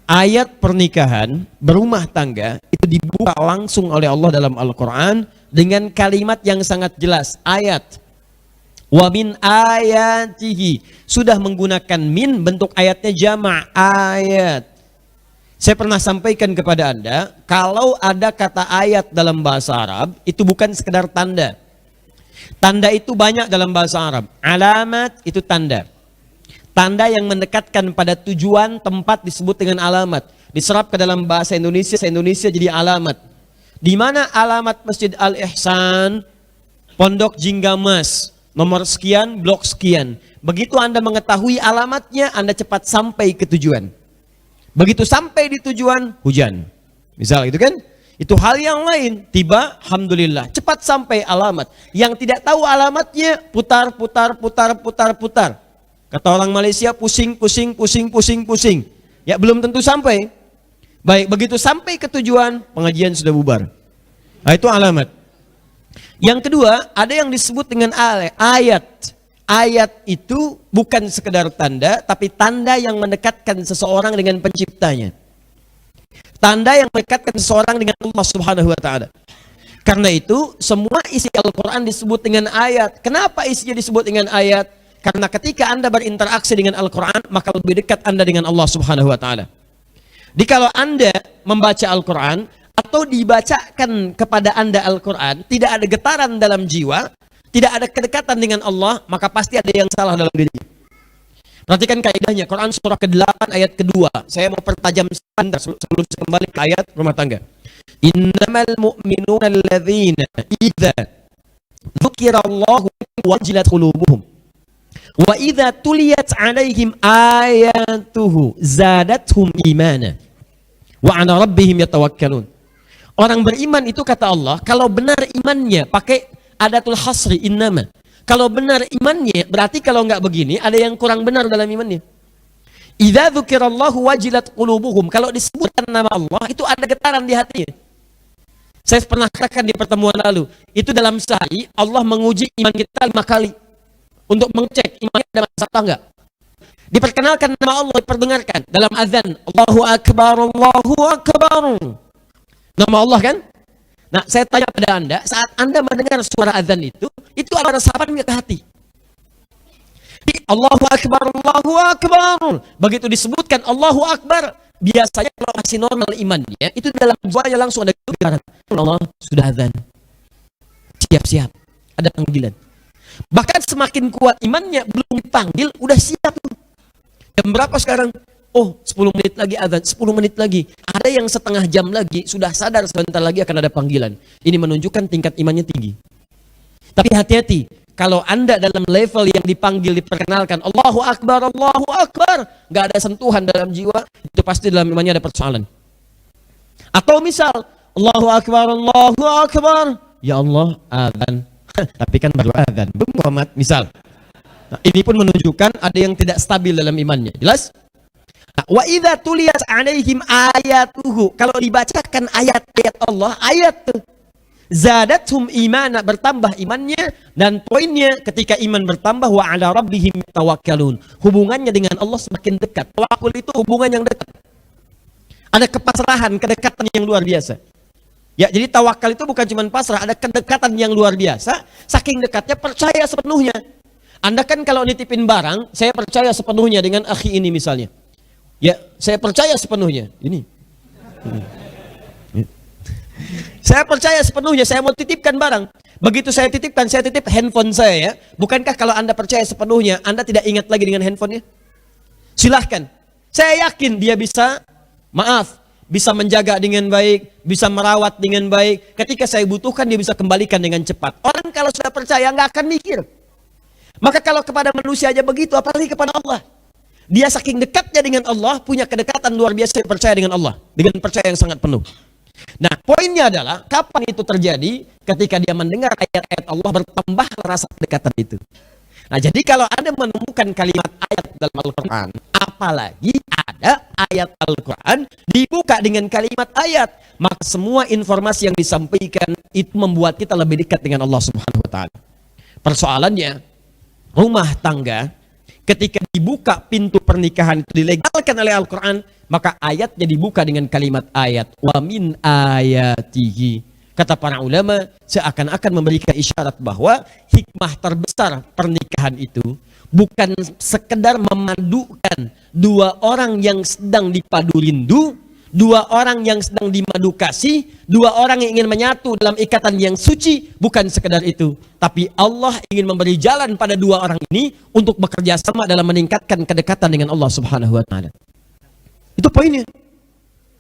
ayat pernikahan, berumah tangga itu dibuka langsung oleh Allah dalam Al-Quran dengan kalimat yang sangat jelas. Ayat wa min ayatihi, sudah menggunakan min, bentuk ayatnya jama' ayat. Saya pernah sampaikan kepada Anda, kalau ada kata ayat dalam bahasa Arab itu bukan sekedar tanda. Tanda itu banyak dalam bahasa Arab. Alamat itu tanda. Tanda yang mendekatkan pada tujuan tempat disebut dengan alamat. Diserap ke dalam bahasa Indonesia jadi alamat. Di mana alamat Masjid Al-Ihsan, Pondok Jinggamas, nomor sekian, blok sekian. Begitu Anda mengetahui alamatnya, Anda cepat sampai ke tujuan. Begitu sampai di tujuan, hujan. Misal itu kan? Itu hal yang lain. Tiba, alhamdulillah, cepat sampai alamat. Yang tidak tahu alamatnya, putar. Kata orang Malaysia, pusing. Ya belum tentu sampai. Baik, begitu sampai ke tujuan, pengajian sudah bubar. Nah, itu alamat. Yang kedua, ada yang disebut dengan ayat. Ayat itu bukan sekedar tanda, tapi tanda yang mendekatkan seseorang dengan penciptanya. Tanda yang mendekatkan seseorang dengan Allah Subhanahu wa ta'ala. Karena itu, semua isi Al-Quran disebut dengan ayat. Kenapa isinya disebut dengan ayat? Karena ketika Anda berinteraksi dengan Al-Quran, maka lebih dekat Anda dengan Allah Subhanahu wa ta'ala. Jadi kalau Anda membaca Al-Quran, atau dibacakan kepada Anda Al-Quran, tidak ada getaran dalam jiwa, tidak ada kedekatan dengan Allah, maka pasti ada yang salah dalam dirinya. Perhatikan kaidahnya, Quran surah ke-8 ayat kedua. Saya mau pertajam sebentar sebelum saya kembali ke ayat rumah tangga. Innamal mu'minuna alladzina idza dzukirallahu wajilat qulubuhum wa idza tuliyat 'alaihim ayatuhu zadatuhum imana wa 'ala rabbihim yatawakkalun. Orang beriman itu kata Allah, kalau benar imannya, pakai adatul hasri innama. Kalau benar imannya, berarti kalau enggak begini, ada yang kurang benar dalam imannya. Idza dzukirallahu wajilat qulubuhum. Kalau disebutkan nama Allah, itu ada getaran di hatinya. Saya pernah katakan di pertemuan lalu, itu dalam sehari Allah menguji iman kita 5 kali. Untuk mengecek imannya ada masalah enggak. Diperkenalkan nama Allah, diperdengarkan dalam azan, Allahu Akbar, Allahu Akbar. Nama Allah kan? Nah, saya tanya pada Anda, saat Anda mendengar suara azan itu ada resapan ke hati. Allahu Akbar, Allahu Akbar. Begitu disebutkan Allahu Akbar, biasanya kalau masih normal imannya, itu dalam jiwanya langsung ada getaran. Allah sudah azan. Siap-siap, ada panggilan. Bahkan semakin kuat imannya, belum dipanggil, udah siap tuh. Jam berapa sekarang? Oh, 10 menit lagi azan, 10 menit lagi. Ada yang setengah jam lagi, sudah sadar sebentar lagi akan ada panggilan. Ini menunjukkan tingkat imannya tinggi. Tapi hati-hati, kalau Anda dalam level yang dipanggil, diperkenalkan, Allahu Akbar, gak ada sentuhan dalam jiwa, itu pasti dalam imannya ada persoalan. Atau misal, Allahu Akbar, ya Allah, azan. Tapi kan baru azan, belum Muhammad, misal. Nah, ini pun menunjukkan ada yang tidak stabil dalam imannya. Jelas? Wa idza tuliyat 'alaihim ayatuhu, kalau dibacakan ayat-ayat Allah, ayat zadatuhum imana, bertambah imannya, dan poinnya ketika iman bertambah wa 'ala rabbihim tawakkalun, hubungannya dengan Allah semakin dekat. Tawakkul itu hubungan yang dekat. Ada kepasrahan, kedekatan yang luar biasa. Ya, jadi tawakal itu bukan cuma pasrah, ada kedekatan yang luar biasa, saking dekatnya percaya sepenuhnya. Anda kan kalau nitipin barang, saya percaya sepenuhnya dengan akhi ini misalnya. Ya, saya percaya sepenuhnya. Ini. Saya percaya sepenuhnya, saya mau titipkan barang. Begitu saya titipkan, saya titip handphone saya ya. Bukankah kalau Anda percaya sepenuhnya, Anda tidak ingat lagi dengan handphonenya? Silahkan. Saya yakin dia bisa, bisa menjaga dengan baik, bisa merawat dengan baik. Ketika saya butuhkan, dia bisa kembalikan dengan cepat. Orang kalau sudah percaya, nggak akan mikir. Maka kalau kepada manusia aja begitu, apalagi kepada Allah. Dia saking dekatnya dengan Allah, punya kedekatan luar biasa, percaya dengan Allah. Dengan percaya yang sangat penuh. Nah, poinnya adalah, kapan itu terjadi? Ketika dia mendengar ayat-ayat Allah, bertambah rasa kedekatan itu. Nah, jadi kalau Anda menemukan kalimat ayat dalam Al-Quran, apalagi ada ayat Al-Quran dibuka dengan kalimat ayat, maka semua informasi yang disampaikan itu membuat kita lebih dekat dengan Allah Subhanahu wa ta'ala. Persoalannya, rumah tangga ketika dibuka pintu pernikahan itu dilegalkan oleh Al-Quran, Maka ayatnya dibuka dengan kalimat ayat. Wa min ayatihi. Kata para ulama, seakan-akan memberikan isyarat bahwa hikmah terbesar pernikahan itu bukan sekedar memadukan dua orang yang sedang dipadu rindu, dua orang yang sedang dimadu kasih, dua orang yang ingin menyatu dalam ikatan yang suci. Bukan sekedar itu, tapi Allah ingin memberi jalan pada dua orang ini untuk bekerja sama dalam meningkatkan kedekatan dengan Allah Subhanahu wa Ta'ala. Itu poinnya.